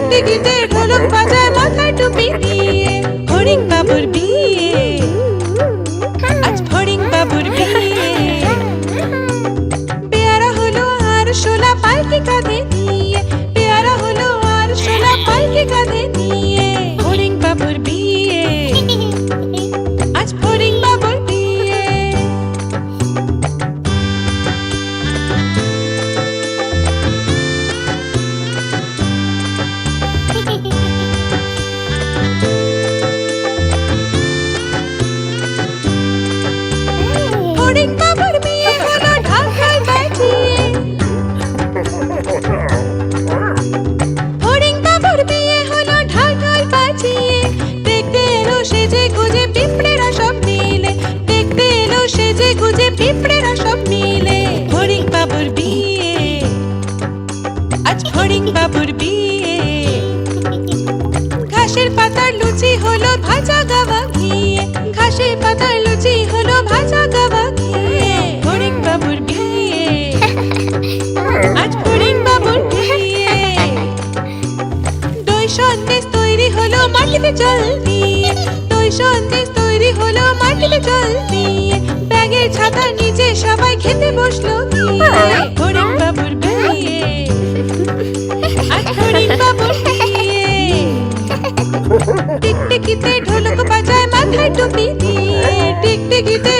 টিকটিকিতে ঢোলক বাজায় মাথায় টুপি দিয়ে। ফড়িং বাবুর বিয়ে, আজ ফড়িং বাবুর বিয়ে। পেয়ারা হলো আর শোলা পালকি কাঁধে নিয়ে, পেয়ারা হলো আর শোলা পালকি কাঁধে নিয়ে। ফড়িং বাবুর বিয়ে, আজ ফড়িং বাবুর বিয়ে। ফড়িং বাবুর বিয়ে হলো ঢাকায় বাজিয়ে। ফড়িং বাবুর বিয়ে হলো ঢাকায় বাজিয়ে। দেখতে এলো সেজে গুজে পিঁপড়েরা সব মিলে, দেখতে এলো সেজে গুজে পিঁপড়েরা সব মিলে। ফড়িং বাবুর বিয়ে, আজ ফড়িং বাবুর বিয়ে। ঘাসের পাতার লুচি হলো ভাজা গাওয়া ঘিয়ে, ঘাসের পাতার লুচি হলো ভাজা গাওয়া ঘিয়ে। ফড়িং বাবুর বিয়ে, আজ ফড়িং বাবুর বিয়ে। দই সন্দেশ তৈরি হলো মাটিতে জল দিয়ে, দই সন্দেশ তৈরি হলো মাটিতে জল দিয়ে। ব্যাগের ছাতার নিচে সবাই খেতে বসলো গিয়ে। ফড়িং বাবুর বিয়ে, আজ ফড়িং বাবুর বিয়ে। টিকটিকিতে ঢোলক বাজায় মাথায় টুপি দিয়ে, টিকটিকিতে